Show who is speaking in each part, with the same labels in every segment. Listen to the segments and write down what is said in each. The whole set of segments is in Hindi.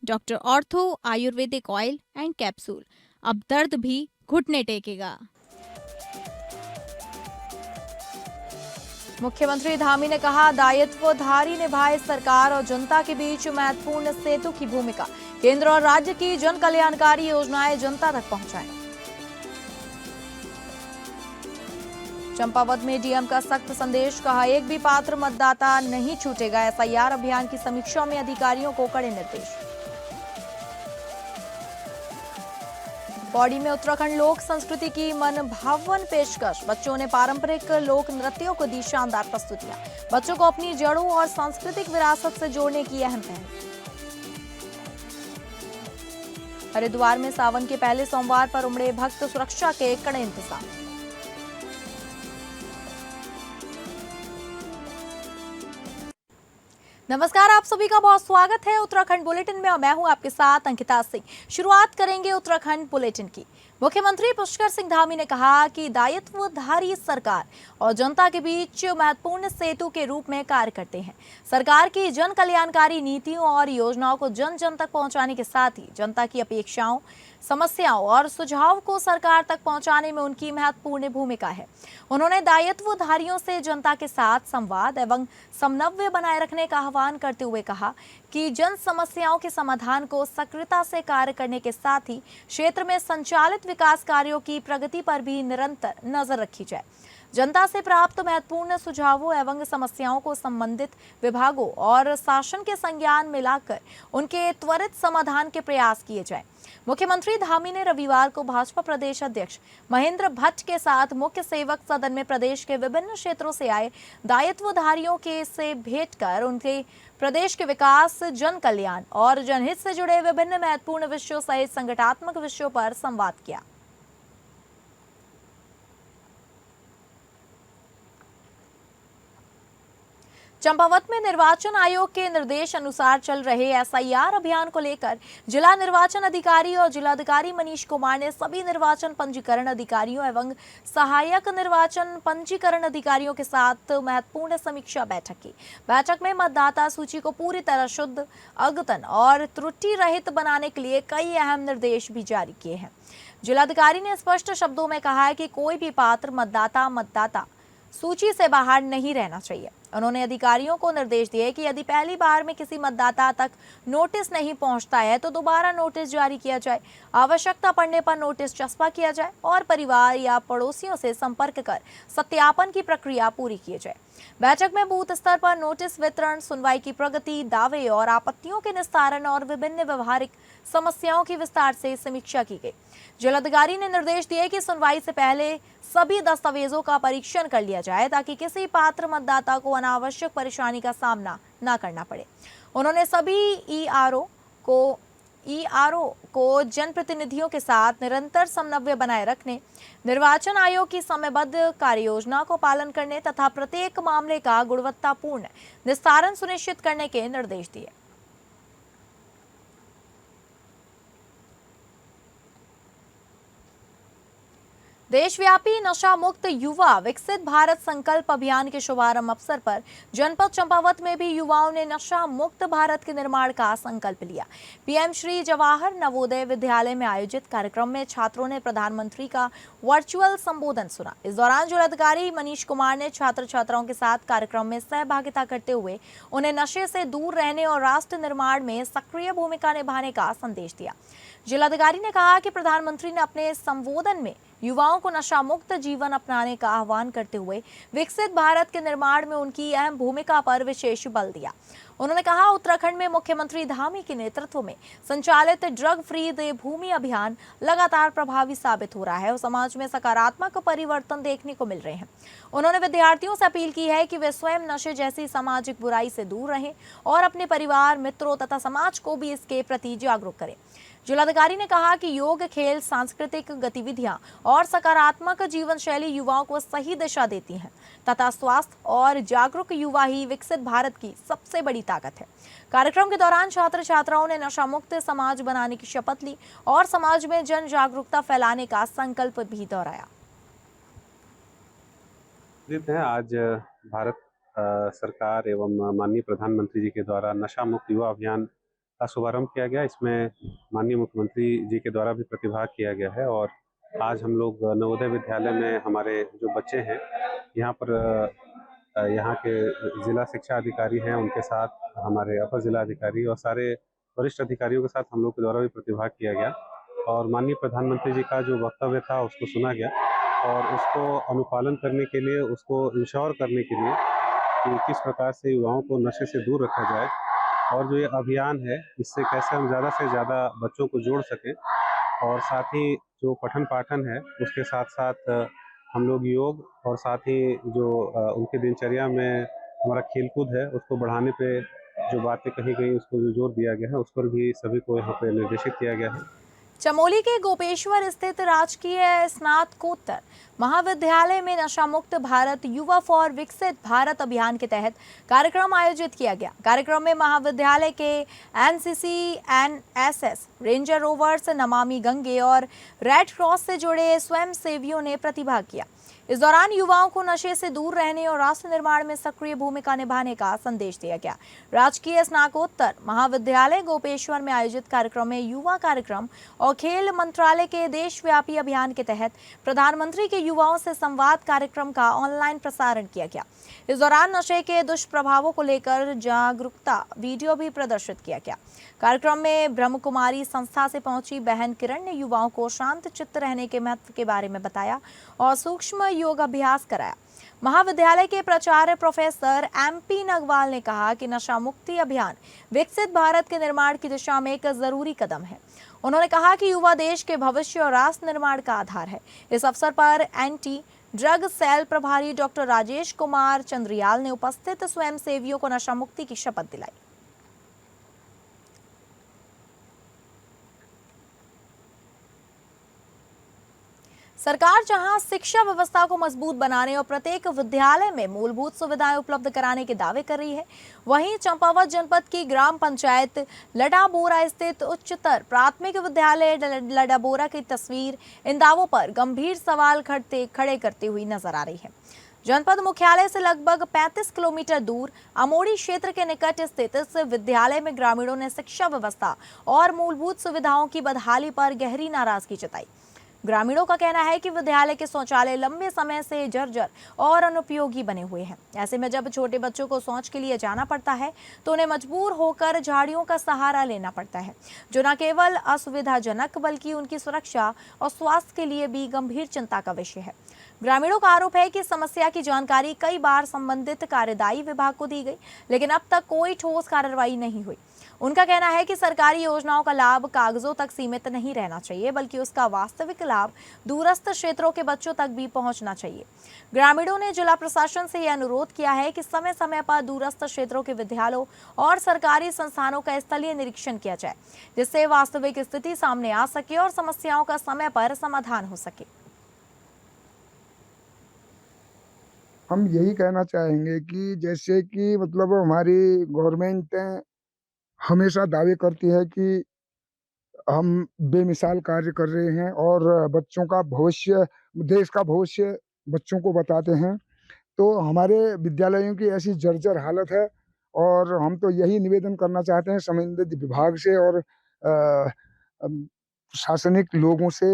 Speaker 1: Doctor ortho Ayurvedic oil and capsule, अब दर्द भी घुटने टेकेगा।
Speaker 2: मुख्यमंत्री धामी ने कहा, दायित्वधारी निभाए सरकार और जनता के बीच महत्वपूर्ण सेतु की भूमिका। केंद्र और राज्य की जन कल्याणकारी योजनाएं जनता तक पहुंचाएं। चंपावत में डीएम का सख्त संदेश, कहा एक भी पात्र मतदाता नहीं छूटेगा। एसआईआर अभियान की समीक्षा में अधिकारियों को कड़े निर्देश। पौड़ी में उत्तराखंड लोक संस्कृति की मन भावन पेशकश, बच्चों ने पारंपरिक लोक नृत्यों को दी शानदार प्रस्तुतियां। बच्चों को अपनी जड़ों और सांस्कृतिक विरासत से जोड़ने की अहम पहल। हरिद्वार में सावन के पहले सोमवार पर उमड़े भक्त, सुरक्षा के कड़े इंतजाम। नमस्कार, आप सभी का बहुत स्वागत है उत्तराखंड बुलेटिन में और मैं हूं आपके साथ अंकिता सिंह। शुरुआत करेंगे उत्तराखंड बुलेटिन की। मुख्यमंत्री पुष्कर सिंह धामी ने कहा कि दायित्वधारी सरकार और जनता के बीच महत्वपूर्ण सेतु के रूप में कार्य करते हैं। सरकार की जन कल्याणकारी नीतियों और योजनाओं को जन जन तक पहुंचाने के साथ ही जनता की अपेक्षाओं, समस्याओं और सुझाव को सरकार तक पहुंचाने में उनकी महत्वपूर्ण भूमिका है। उन्होंने दायित्वधारियों से जनता के साथ संवाद एवं समन्वय बनाए रखने का आह्वान करते हुए कहा कि जन समस्याओं के समाधान को सक्रियता से कार्य करने के साथ ही क्षेत्र में संचालित विकास कार्यों की प्रगति पर भी निरंतर नजर रखी जाए। जनता से प्राप्त महत्वपूर्ण सुझावों एवं समस्याओं को संबंधित विभागों और शासन के संज्ञान में लाकर उनके त्वरित समाधान के प्रयास किए जाए। मुख्यमंत्री धामी ने रविवार को भाजपा प्रदेश अध्यक्ष महेंद्र भट्ट के साथ मुख्य सेवक सदन में प्रदेश के विभिन्न क्षेत्रों से आए दायित्वधारियों के से भेंट कर उनके प्रदेश के विकास, जन कल्याण और जनहित से जुड़े विभिन्न महत्वपूर्ण विषयों सहित संगठनात्मक विषयों पर संवाद किया। चंपावत में निर्वाचन आयोग के निर्देश अनुसार चल रहे एसआईआर अभियान को लेकर जिला निर्वाचन अधिकारी और जिलाधिकारी मनीष कुमार ने सभी निर्वाचन पंजीकरण अधिकारियों एवं सहायक निर्वाचन पंजीकरण अधिकारियों के साथ महत्वपूर्ण समीक्षा बैठक की। बैठक में मतदाता सूची को पूरी तरह शुद्ध, अद्यतन और त्रुटि रहित बनाने के लिए कई अहम निर्देश भी जारी किए हैं। जिलाधिकारी ने स्पष्ट शब्दों में कहा है कि कोई भी पात्र मतदाता सूची से बाहर नहीं रहना चाहिए। उन्होंने अधिकारियों को निर्देश दिए कि यदि पहली बार में किसी मतदाता तक नोटिस नहीं पहुंचता है तो दोबारा नोटिस जारी किया जाए। आवश्यकता पड़ने पर नोटिस चस्पा किया जाए और परिवार या पड़ोसियों से संपर्क कर सत्यापन की प्रक्रिया पूरी की जाए। बैठक में बूथ स्तर पर नोटिस वितरण, सुनवाई की प्रगति, दावे और आपत्तियों के निस्तारण और विभिन्न व्यवहारिक समस्याओं की विस्तार से समीक्षा की गई। जिलाधिकारी ने निर्देश दिए कि सुनवाई से पहले सभी दस्तावेजों का परीक्षण कर लिया जाए ताकि किसी पात्र मतदाता को अनावश्यक परेशानी का सामना न करना पड़े। उन्होंने सभी ईआरओ को जनप्रतिनिधियों के साथ निरंतर समन्वय बनाए रखने, निर्वाचन आयोग की समयबद्ध कार्ययोजना को पालन करने तथा प्रत्येक मामले का गुणवत्तापूर्ण निस्तारण सुनिश्चित करने के निर्देश दिए। देशव्यापी नशा मुक्त युवा विकसित भारत संकल्प अभियान के शुभारंभ अवसर पर जनपद चंपावत में भी युवाओं ने नशा मुक्त भारत के निर्माण का संकल्प लिया। पीएम श्री जवाहर नवोदय विद्यालय में आयोजित कार्यक्रम में छात्रों ने प्रधानमंत्री का वर्चुअल संबोधन सुना। इस दौरान जिलाधिकारी मनीष कुमार ने छात्र छात्राओं के साथ कार्यक्रम में सहभागिता करते हुए उन्हें नशे से दूर रहने और राष्ट्र निर्माण में सक्रिय भूमिका निभाने का संदेश दिया। जिलाधिकारी ने कहा कि प्रधानमंत्री ने अपने संबोधन में युवाओं को नशा मुक्त जीवन अपनाने का आह्वान करते हुए विकसित भारत के निर्माण में उनकी अहम भूमिका पर विशेष बल दिया। उन्होंने कहा, उत्तराखंड में मुख्यमंत्री धामी के नेतृत्व में संचालित ड्रग फ्री देवभूमि अभियान लगातार प्रभावी साबित हो रहा है और समाज में सकारात्मक परिवर्तन देखने को मिल रहे हैं। उन्होंने विद्यार्थियों से अपील की है कि वे स्वयं नशे जैसी सामाजिक बुराई से दूर रहें और अपने परिवार, मित्रों तथा समाज को भी इसके प्रति जागरूक करें। जिलाधिकारी ने कहा कि योग, खेल, सांस्कृतिक गतिविधियां और सकारात्मक जीवन शैली युवाओं को सही दिशा देती हैं तथा स्वास्थ्य और जागरूक युवा ही विकसित भारत की सबसे बड़ी ताकत है। कार्यक्रम के दौरान छात्र छात्राओं ने नशा मुक्त समाज बनाने की शपथ ली और समाज में जन जागरूकता फैलाने का संकल्प भी दोहराया।
Speaker 3: आज भारत सरकार एवं माननीय प्रधानमंत्री जी के द्वारा नशा मुक्त युवा अभियान का शुभारंभ किया गया। इसमें माननीय मुख्यमंत्री जी के द्वारा भी प्रतिभाग किया गया है और आज हम लोग नवोदय विद्यालय में हमारे जो बच्चे हैं यहाँ पर यहाँ के जिला शिक्षा अधिकारी हैं, उनके साथ हमारे अपर जिला अधिकारी और सारे वरिष्ठ अधिकारियों के साथ हम लोग के द्वारा भी प्रतिभाग किया गया और माननीय प्रधानमंत्री जी का जो वक्तव्य था उसको सुना गया और उसको अनुपालन करने के लिए, उसको इंश्योर करने के लिए कि किस प्रकार से युवाओं को नशे से दूर रखा जाए और जो ये अभियान है इससे कैसे हम ज़्यादा से ज़्यादा बच्चों को जोड़ सकें और साथ ही जो पठन पाठन है उसके साथ साथ हम लोग योग और साथ ही जो उनकी दिनचर्या में हमारा खेलकूद है उसको बढ़ाने पे जो बातें कही गई उसको जो जोर दिया गया है उस पर भी सभी को यहाँ पे निर्देशित किया गया है।
Speaker 2: चमोली के गोपेश्वर स्थित राजकीय स्नातकोत्तर महाविद्यालय में नशा मुक्त भारत युवा फॉर विकसित भारत अभियान के तहत कार्यक्रम आयोजित किया गया। कार्यक्रम में महाविद्यालय के NCC, NSS, ranger rovers, Namami Gange और रेड क्रॉस से जुड़े स्वयं सेवियों ने प्रतिभाग किया। इस दौरान युवाओं को नशे से दूर रहने और राष्ट्र निर्माण में सक्रिय भूमिका निभाने का संदेश दिया गया। राजकीय स्नातकोत्तर महाविद्यालय गोपेश्वर में आयोजित कार्यक्रम में युवा कार्यक्रम और खेल मंत्रालय के देशव्यापी अभियान के तहत प्रधानमंत्री के युवाओं से संवाद कार्यक्रम का ऑनलाइन प्रसारण किया गया। इस दौरान नशे के दुष्प्रभावों को लेकर जागरूकता वीडियो भी प्रदर्शित किया गया। कार्यक्रम में ब्रह्म कुमारी संस्था से पहुंची बहन किरण ने युवाओं को शांत चित्त रहने के महत्व के बारे में बताया और सूक्ष्म योग अभ्यास कराया। महाविद्यालय के प्राचार्य प्रोफेसर MP नगवाल ने कहा कि नशा मुक्ति अभियान विकसित भारत के निर्माण की दिशा में एक जरूरी कदम है। उन्होंने कहा कि युवा देश के भविष्य और राष्ट्र निर्माण का आधार है। इस अवसर पर एंटी ड्रग सेल प्रभारी डॉक्टर राजेश कुमार चंद्रियाल ने उपस्थित स्वयं सेवियों को नशा मुक्ति की शपथ दिलाई। सरकार जहां शिक्षा व्यवस्था को मजबूत बनाने और प्रत्येक विद्यालय में मूलभूत सुविधाएं उपलब्ध कराने के दावे कर रही है, वहीं चंपावत जनपद की ग्राम पंचायत लडाबोरा स्थित उच्चतर प्राथमिक विद्यालय लडाबोरा की तस्वीर इन दावों पर गंभीर सवाल खड़े करती हुई नजर आ रही है। जनपद मुख्यालय से लगभग 35 किलोमीटर दूर अमोड़ी क्षेत्र के निकट स्थित इस विद्यालय में ग्रामीणों ने शिक्षा व्यवस्था और मूलभूत सुविधाओं की बदहाली पर गहरी नाराजगी जताई। ग्रामीणों का कहना है कि विद्यालय के शौचालय लंबे समय से जर्जर और अनुपयोगी बने हुए हैं। ऐसे में जब छोटे बच्चों को शौच के लिए जाना पड़ता है तो उन्हें मजबूर होकर झाड़ियों का सहारा लेना पड़ता है, जो न केवल असुविधाजनक बल्कि उनकी सुरक्षा और स्वास्थ्य के लिए भी गंभीर चिंता का विषय है। ग्रामीणों का आरोप है कि इस समस्या की जानकारी कई बार संबंधित कार्यदायी विभाग को दी गई, लेकिन अब तक कोई ठोस कार्रवाई नहीं हुई। उनका कहना है कि सरकारी योजनाओं का लाभ कागजों तक सीमित नहीं रहना चाहिए, बल्कि उसका वास्तविक लाभ दूरस्थ क्षेत्रों के बच्चों तक भी पहुंचना चाहिए। ग्रामीणों ने जिला प्रशासन से यह अनुरोध किया है कि समय समय पर दूरस्थ क्षेत्रों के विद्यालयों और सरकारी संस्थानों का स्थलीय निरीक्षण किया जाए, जिससे वास्तविक स्थिति सामने आ सके और समस्याओं का समय पर समाधान हो सके।
Speaker 4: हम यही कहना चाहेंगे कि जैसे कि मतलब हमारी गवर्नमेंट हमेशा दावे करती है कि हम बेमिसाल कार्य कर रहे हैं और बच्चों का भविष्य, देश का भविष्य बच्चों को बताते हैं, तो हमारे विद्यालयों की ऐसी जर्जर हालत है और हम तो यही निवेदन करना चाहते हैं संबंधित विभाग से और शासनिक लोगों से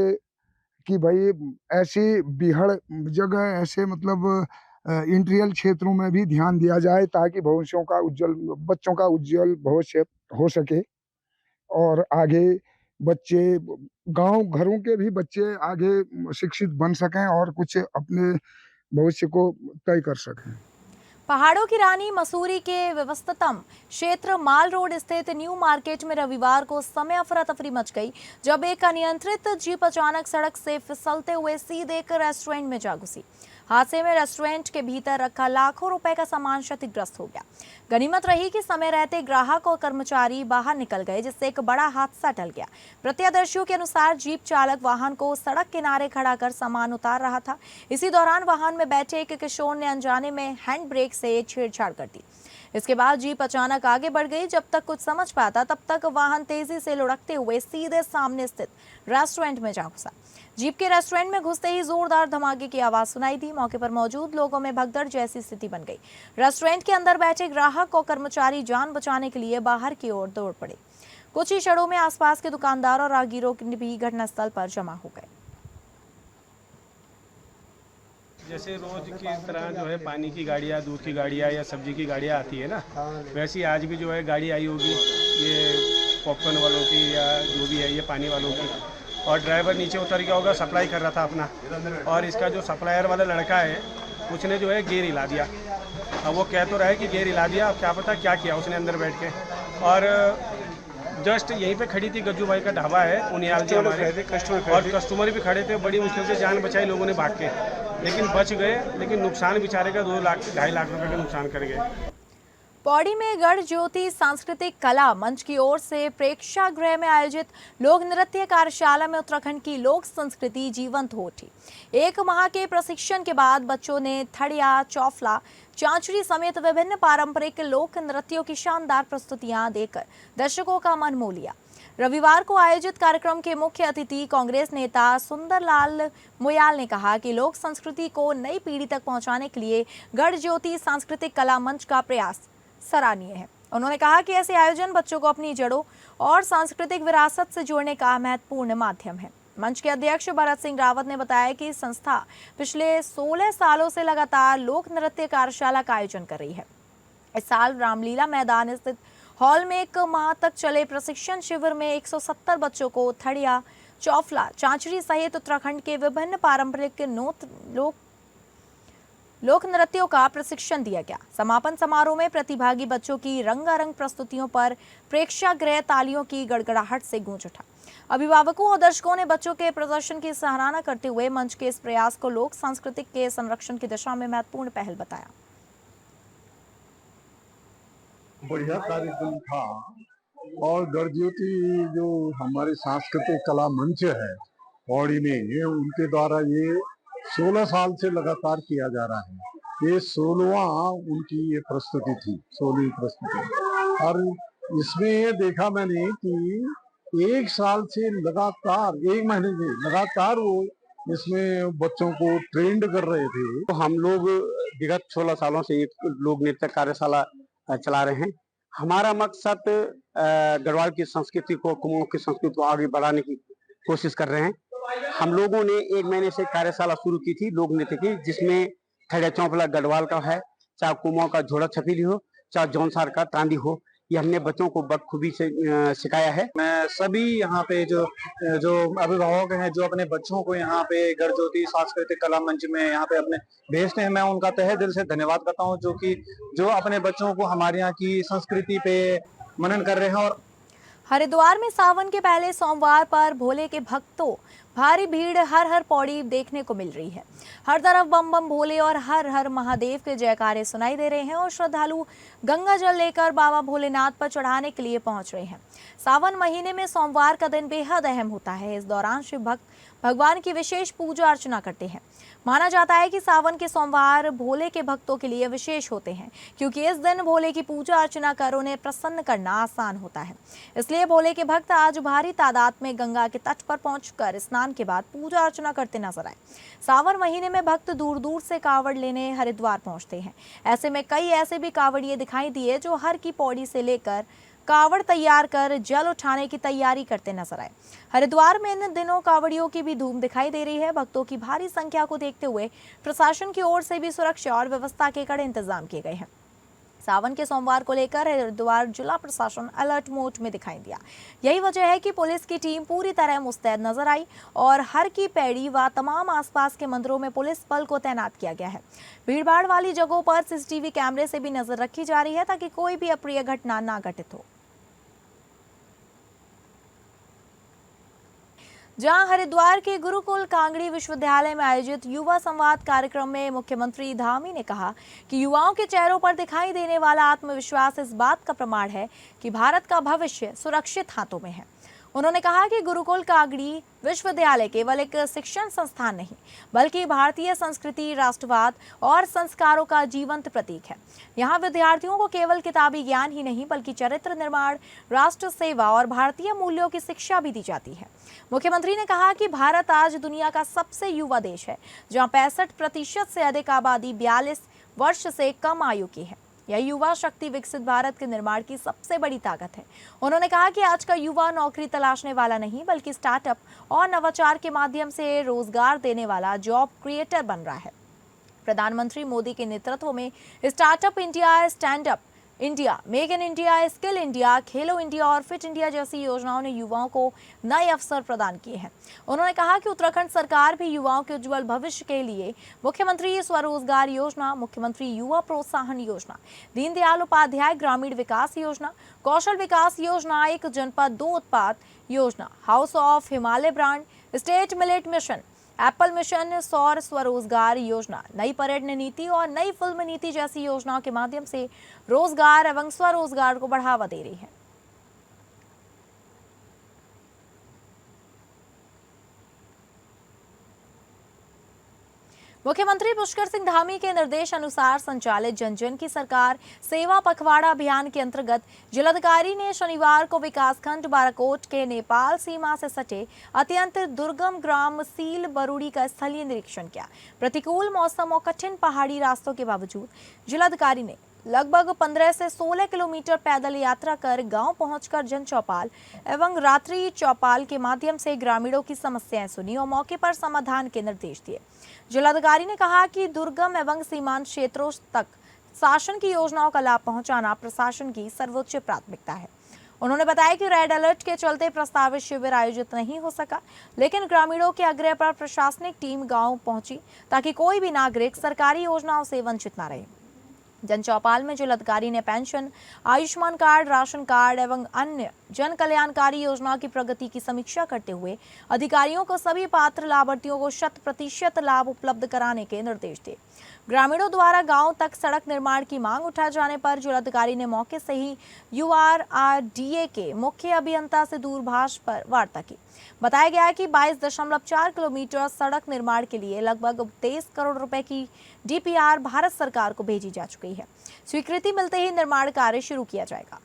Speaker 4: कि भाई ऐसी बीहड़ जगह, ऐसे मतलब इंटीरियर क्षेत्रों में भी ध्यान दिया जाए ताकि बच्चों का उज्जवल भविष्य हो सके और आगे बच्चे, गांव घरों के भी बच्चे आगे शिक्षित बन सकें और कुछ अपने भविष्य को तय कर सकें।
Speaker 2: पहाड़ों की रानी मसूरी के व्यस्ततम क्षेत्र माल रोड स्थित न्यू मार्केट में रविवार को समय अफरा तफरी मच गई जब एक अनियंत्रित जीप अचानक सड़क से फिसलते हुए सीधे एक रेस्टोरेंट में जा घुसी। हादसे में रेस्टोरेंट के भीतर रखा लाखों रुपए का सामान क्षतिग्रस्त हो गया। गनीमत रही कि समय रहते ग्राहक और कर्मचारी बाहर निकल गए, जिससे एक बड़ा हादसा टल गया। प्रत्यक्षदर्शियों के अनुसार जीप चालक वाहन को सड़क किनारे खड़ा कर सामान उतार रहा था। इसी दौरान वाहन में बैठे एक किशोर ने अनजाने में हैंड ब्रेक से छेड़छाड़ कर दी। इसके बाद जीप अचानक आगे बढ़ गई। जब तक कुछ समझ पाता तब तक वाहन तेजी से लुढ़कते हुए सीधे सामने स्थित रेस्टोरेंट में जा घुसा। जीप के रेस्टोरेंट में घुसते ही जोरदार धमाके की आवाज सुनाई दी। मौके पर मौजूद लोगों में भगदड़ जैसी स्थिति बन गई। रेस्टोरेंट के अंदर बैठे ग्राहक और कर्मचारी जान बचाने के लिए बाहर की ओर दौड़ पड़े। कुछ ही क्षणों में आसपास के दुकानदार और राहगीरों भी घटनास्थल पर जमा हो गए।
Speaker 5: जैसे रोज की तरह जो है पानी की गाड़ियाँ, दूध की गाड़ियाँ या सब्जी की गाड़ियाँ आती है ना, वैसे ही आज भी जो है गाड़ी आई होगी ये पॉपकॉर्न वालों की या जो भी है ये पानी वालों की, और ड्राइवर नीचे उतर गया होगा, सप्लाई कर रहा था अपना, और इसका जो सप्लायर वाला लड़का है उसने जो है गेयर हिला दिया। अब वो कह तो रहा है कि गेयर हिला दिया, अब क्या पता क्या किया उसने अंदर बैठ के। और जस्ट यहीं पे खड़ी थी, गज्जू भाई का ढाबा है उनियाल जी हमारे, और कस्टमर भी खड़े थे। बड़ी मुश्किल से जान बचाई लोगों ने भाग के, लेकिन बच गए। लेकिन नुकसान बेचारे का 2 लाख 2.5 लाख रुपए का नुकसान कर गए।
Speaker 2: पौड़ी में गढ़ ज्योति सांस्कृतिक कला मंच की ओर से प्रेक्षागृह में आयोजित लोक नृत्य कार्यशाला में उत्तराखंड की लोक संस्कृति जीवंत हो उठी। 1 माह के प्रशिक्षण के बाद बच्चों ने थड़िया, चौफला, चांचरी समेत विभिन्न पारंपरिक लोक नृत्यों की शानदार प्रस्तुतियां देकर दर्शकों का मन मोह लिया। रविवार को आयोजित कार्यक्रम के मुख्य अतिथि कांग्रेस नेता सुंदरलाल मुयाल ने कहा कि लोक संस्कृति को नई पीढ़ी तक पहुंचाने के लिए गढ़ ज्योति सांस्कृतिक कला मंच का प्रयास सराहनीय है। उन्होंने कहा कि ऐसे आयोजन बच्चों को अपनी जड़ों और सांस्कृतिक विरासत से जोड़ने का महत्वपूर्ण माध्यम है। मंच के अध्यक्ष भरत सिंह रावत ने बताया कि संस्था पिछले 16 सालों से लगातार लोक नृत्य कार्यशाला का आयोजन कर रही है। इस साल रामलीला मैदान स्थित हॉल में 1 माह तक चले प्रशिक्षण शिविर में 170 बच्चों को थड़िया, चौफला, चांचरी सहित उत्तराखंड के विभिन्न पारंपरिक लोक नृत्यों का प्रशिक्षण दिया गया। समापन समारोह में प्रतिभागी बच्चों की रंगारंग प्रस्तुतियों पर प्रेक्षागृह तालियों की गड़गड़ाहट से गूंज उठा। अभिभावकों और दर्शकों ने बच्चों के प्रदर्शन की सराहना करते हुए मंच के इस प्रयास को लोक सांस्कृतिक के संरक्षण की दिशा में महत्वपूर्ण पहल बताया।
Speaker 6: बढ़िया कार्यक्रम था, और गढ़ ज्योति जो हमारे सांस्कृतिक कला मंच है पौड़ी में, ये उनके द्वारा ये 16 साल से लगातार किया जा रहा है। ये 16वां उनकी ये प्रस्तुति थी, 16वीं प्रस्तुति। और इसमें ये देखा मैंने कि 1 साल से लगातार, 1 महीने से लगातार वो इसमें बच्चों को ट्रेंड कर रहे थे।
Speaker 7: तो हम लोग विगत 16 सालों से एक लोक नृत्य कार्यशाला चला रहे हैं। हमारा मकसद गढ़वाल की संस्कृति को, कुमाऊं की संस्कृति को आगे बढ़ाने की कोशिश कर रहे हैं। हम लोगों ने 1 महीने से कार्यशाला शुरू की थी लोक नृत्य की, जिसमें थड़िया चौफला गढ़वाल का है, चाहे कुमाऊं का झोड़ा छपीली हो, चाहे जौनसार का तांदी हो, ये हमने बच्चों को बखूबी से सिखाया है।
Speaker 8: मैं सभी यहाँ पे जो अभिभावक हैं जो अपने बच्चों को यहाँ पे गढ़ ज्योति सांस्कृतिक कला मंच में यहाँ पे अपने भेजते हैं, मैं उनका तहे दिल से धन्यवाद करता हूँ, जो अपने बच्चों को हमारे यहाँ की संस्कृति पे मनन कर रहे हैं। और
Speaker 2: हरिद्वार में सावन के पहले सोमवार पर भोले के भक्तों भारी भीड़ हर हर पौड़ी देखने को मिल रही है। हर तरफ बम बम भोले और हर हर महादेव के जयकारे सुनाई दे रहे हैं और श्रद्धालु गंगा जल लेकर बाबा भोलेनाथ पर चढ़ाने के लिए पहुंच रहे हैं। सावन महीने में सोमवार का दिन बेहद अहम होता है। इस दौरान शिव भक्त भगवान की विशेष पूजा अर्चना करते हैं। माना जाता है कि सावन के सोमवार भोले के भक्तों के लिए विशेष होते हैं, क्योंकि इस दिन भोले की पूजा अर्चना कर उन्हें प्रसन्न करना आसान होता है। इसलिए भोले के भक्त आज भारी तादाद में गंगा के तट पर पहुंचकर स्नान के बाद पूजा अर्चना करते नजर आए। सावन महीने में भक्त दूर दूर से कावड़ लेने हरिद्वार पहुंचते हैं। ऐसे में कई ऐसे भी कावड़िए दिखाई दिए जो हर की पौड़ी से लेकर कावड़ तैयार कर जल उठाने की तैयारी करते नजर आए। हरिद्वार में इन दिनों कावड़ियों की भी धूम दिखाई दे रही है। भक्तों की भारी संख्या को देखते हुए प्रशासन की ओर से भी सुरक्षा और व्यवस्था के कड़े इंतजाम किए गए हैं। सावन के सोमवार को लेकर हरिद्वार जिला प्रशासन अलर्ट मोड में दिखाई दिया। यही वजह है कि पुलिस की टीम पूरी तरह मुस्तैद नजर आई और हर की पैड़ी व तमाम आसपास के मंदिरों में पुलिस बल को तैनात किया गया है। भीड़भाड़ वाली जगहों पर सीसीटीवी कैमरे से भी नजर रखी जा रही है ताकि कोई भी अप्रिय घटना ना घटित हो। जहां हरिद्वार के गुरुकुल कांगड़ी विश्वविद्यालय में आयोजित युवा संवाद कार्यक्रम में मुख्यमंत्री धामी ने कहा कि युवाओं के चेहरों पर दिखाई देने वाला आत्मविश्वास इस बात का प्रमाण है कि भारत का भविष्य सुरक्षित हाथों में है। उन्होंने कहा कि गुरुकुल कांगड़ी विश्वविद्यालय केवल एक शिक्षण संस्थान नहीं, बल्कि भारतीय संस्कृति, राष्ट्रवाद और संस्कारों का जीवंत प्रतीक है। यहाँ विद्यार्थियों को केवल किताबी ज्ञान ही नहीं, बल्कि चरित्र निर्माण, राष्ट्र सेवा और भारतीय मूल्यों की शिक्षा भी दी जाती है। मुख्यमंत्री ने कहा कि भारत आज दुनिया का सबसे युवा देश है, जहाँ 65% से अधिक आबादी 42 वर्ष से कम आयु की है। यह युवा शक्ति विकसित भारत के निर्माण की सबसे बड़ी ताकत है। उन्होंने कहा कि आज का युवा नौकरी तलाशने वाला नहीं बल्कि स्टार्टअप और नवाचार के माध्यम से रोजगार देने वाला जॉब क्रिएटर बन रहा है। प्रधानमंत्री मोदी के नेतृत्व में startup India, stand up India, make in India, skill India, Khelo India और फिट इंडिया जैसी योजनाओं ने युवाओं को नए अवसर प्रदान किए हैं। उन्होंने कहा कि उत्तराखंड सरकार भी युवाओं के उज्जवल भविष्य के लिए मुख्यमंत्री स्वरोजगार योजना, मुख्यमंत्री युवा प्रोत्साहन योजना, दीनदयाल उपाध्याय ग्रामीण विकास योजना, कौशल विकास योजना, एक जनपद 2 उत्पाद योजना, house of Himalaya brand, state millet mission, Apple mission, सौर स्वरोजगार योजना, नई पर्यटन नीति और नई फिल्म नीति जैसी योजनाओं के माध्यम से रोजगार एवं स्वरोजगार को बढ़ावा दे रही है। मुख्यमंत्री पुष्कर सिंह धामी के निर्देश अनुसार संचालित जन जन की सरकार सेवा पखवाड़ा अभियान के अंतर्गत जिलाधिकारी ने शनिवार को विकासखंड बाराकोट के नेपाल सीमा से सटे अत्यंत दुर्गम ग्राम सील बरूड़ी का स्थलीय निरीक्षण किया। प्रतिकूल मौसम और कठिन पहाड़ी रास्तों के बावजूद जिलाधिकारी ने लगभग 15 से 16 किलोमीटर पैदल यात्रा कर गांव पहुंचकर जन चौपाल एवं रात्रि चौपाल के माध्यम से ग्रामीणों की समस्याएं सुनी और मौके पर समाधान के निर्देश दिए। जिलाधिकारी ने कहा कि दुर्गम एवं सीमांत क्षेत्रों तक शासन की योजनाओं का लाभ पहुंचाना प्रशासन की सर्वोच्च प्राथमिकता है। उन्होंने बताया कि रेड अलर्ट के चलते प्रस्तावित शिविर आयोजित नहीं हो सका, लेकिन ग्रामीणों के आग्रह पर प्रशासनिक टीम गांव पहुंची ताकि कोई भी नागरिक सरकारी योजनाओं से वंचित न रहे। जन चौपाल में जिलाधिकारी ने pension, Ayushman card, ration card एवं अन्य जन कल्याणकारी योजनाओं की प्रगति की समीक्षा करते हुए अधिकारियों को सभी पात्र लाभार्थियों को 100% लाभ उपलब्ध कराने के निर्देश दिए। ग्रामीणों द्वारा गांव तक सड़क निर्माण की मांग उठाए जाने पर जिलाधिकारी ने मौके से ही URRDA के मुख्य अभियंता से दूरभाष पर वार्ता की। बताया गया है कि 22.4 किलोमीटर सड़क निर्माण के लिए लगभग 23 करोड़ रुपए की DPR भारत सरकार को भेजी जा चुकी है। स्वीकृति मिलते ही निर्माण कार्य शुरू किया जाएगा।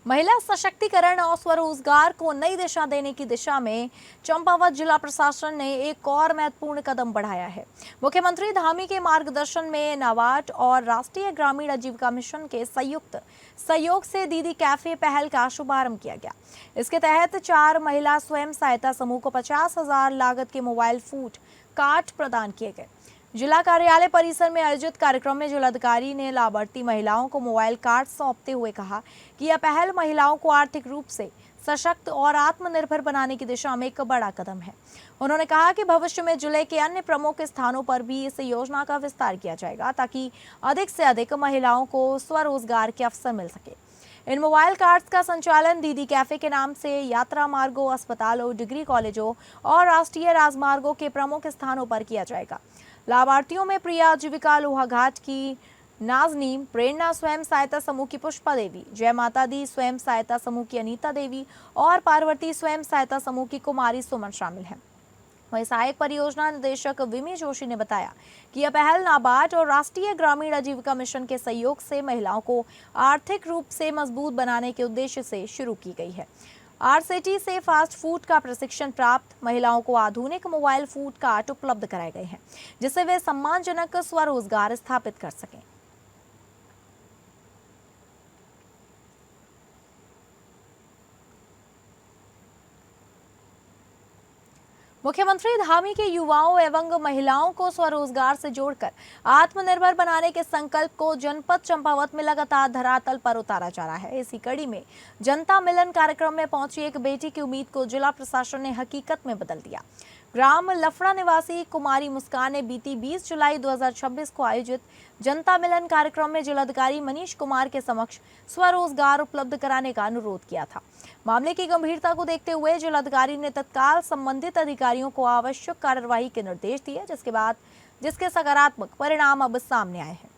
Speaker 2: महिला सशक्तिकरण और स्वरोजगार को नई दिशा देने की दिशा में चंपावत जिला प्रशासन ने एक और महत्वपूर्ण कदम बढ़ाया है। मुख्यमंत्री धामी के मार्गदर्शन में नाबार्ड और राष्ट्रीय ग्रामीण आजीविका मिशन के संयुक्त सहयोग से दीदी कैफे पहल का शुभारंभ किया गया। इसके तहत 4 महिला स्वयं सहायता समूह को 50,000 लागत के मोबाइल फूड कार्ट प्रदान किए गए। जिला कार्यालय परिसर में आयोजित कार्यक्रम में जिलाधिकारी ने लाभार्थी महिलाओं को मोबाइल कार्ड सौंपते हुए कहा कि यह पहल महिलाओं को आर्थिक रूप से सशक्त और आत्मनिर्भर बनाने की दिशा में एक बड़ा कदम है। उन्होंने कहा कि भविष्य में जिले के अन्य प्रमुख स्थानों पर भी इस योजना का विस्तार किया जाएगा ताकि अधिक से अधिक महिलाओं को स्वरोजगार के अवसर मिल सके। इन मोबाइल कार्ड्स का संचालन दीदी कैफे के नाम से यात्रा मार्गों, अस्पतालों, डिग्री कॉलेजों और राष्ट्रीय राजमार्गों के प्रमुख स्थानों पर किया जाएगा। लाभार्थियों में प्रिया आजीविका लोहाघाट की नाजनीम, प्रेरणा स्वयं सहायता समूह की पुष्पा देवी, जय माता दी स्वयं सहायता समूह की अनीता देवी और पार्वती स्वयं सहायता समूह की कुमारी सुमन शामिल हैं। वहीं सहायक परियोजना निदेशक विमी जोशी ने बताया कि यह पहल नाबार्ड और राष्ट्रीय ग्रामीण आजीविका मिशन के सहयोग से महिलाओं को आर्थिक रूप से मजबूत बनाने के उद्देश्य से शुरू की गई है। RCT से फास्ट फूड का प्रशिक्षण प्राप्त महिलाओं को आधुनिक मोबाइल फूड कार्ट उपलब्ध कराए गए हैं, जिससे वे सम्मानजनक स्वरोजगार स्थापित कर सकें। मुख्यमंत्री धामी के युवाओं एवं महिलाओं को स्वरोजगार से जोड़कर आत्मनिर्भर बनाने के संकल्प को जनपद चंपावत में लगातार धरातल पर उतारा जा रहा है। इसी कड़ी में जनता मिलन कार्यक्रम में पहुंची एक बेटी की उम्मीद को जिला प्रशासन ने हकीकत में बदल दिया। ग्राम लफड़ा निवासी कुमारी मुस्कान ने बीती 20 जुलाई 2026 को आयोजित जनता मिलन कार्यक्रम में जिलाधिकारी मनीष कुमार के समक्ष स्वरोजगार उपलब्ध कराने का अनुरोध किया था। मामले की गंभीरता को देखते हुए जिलाधिकारी ने तत्काल संबंधित अधिकारियों को आवश्यक कार्यवाही के निर्देश दिए, जिसके सकारात्मक परिणाम अब सामने आए हैं।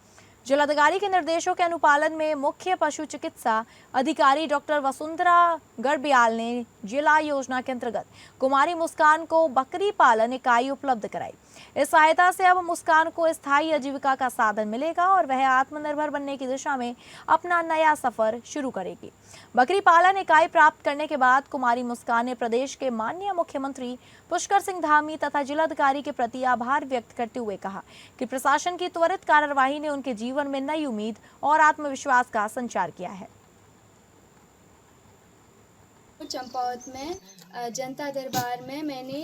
Speaker 2: जिलाधिकारी के निर्देशों के अनुपालन में मुख्य पशु चिकित्सा अधिकारी डॉक्टर वसुंधरा गर्ब्याल ने जिला योजना के अंतर्गत कुमारी मुस्कान को बकरी पालन इकाई उपलब्ध कराई। इस सहायता से अब मुस्कान को स्थायी आजीविका का साधन मिलेगा और वह आत्मनिर्भर बनने की दिशा में अपना नया सफर शुरू करेगी। बकरी पालन इकाई प्राप्त करने के बाद कुमारी मुस्कान ने प्रदेश के माननीय मुख्यमंत्री पुष्कर सिंह धामी तथा जिलाधिकारी के प्रति आभार व्यक्त करते हुए कहा कि प्रशासन की त्वरित कार्यवाही ने उनके जीवन में नई उम्मीद और आत्मविश्वास का संचार किया है।
Speaker 9: चंपावत में जनता दरबार में मैंने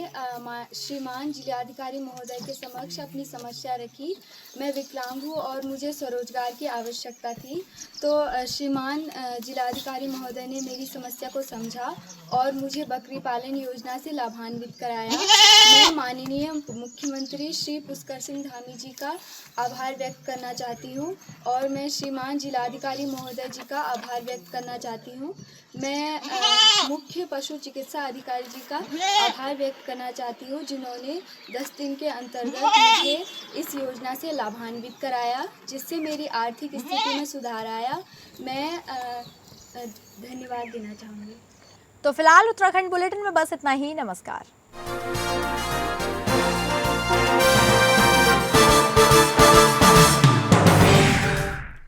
Speaker 9: श्रीमान जिलाधिकारी महोदय के समक्ष अपनी समस्या रखी। मैं विकलांग हूँ और मुझे स्वरोजगार की आवश्यकता थी, तो श्रीमान जिलाधिकारी महोदय ने मेरी समस्या को समझा और मुझे बकरी पालन योजना से लाभान्वित कराया। मैं माननीय मुख्यमंत्री श्री पुष्कर सिंह धामी जी का आभार व्यक्त करना चाहती हूँ और मैं श्रीमान जिलाधिकारी महोदय जी का आभार व्यक्त करना चाहती हूँ। मैं मुख्य पशु चिकित्सा अधिकारी जी का आभार व्यक्त करना चाहती हूँ, जिन्होंने 10 दिन के अंतर्गत मुझे इस योजना से लाभान्वित कराया, जिससे मेरी आर्थिक स्थिति में सुधार आया। मैं धन्यवाद देना चाहूँगी।
Speaker 2: तो फिलहाल उत्तराखंड बुलेटिन में बस इतना ही। नमस्कार।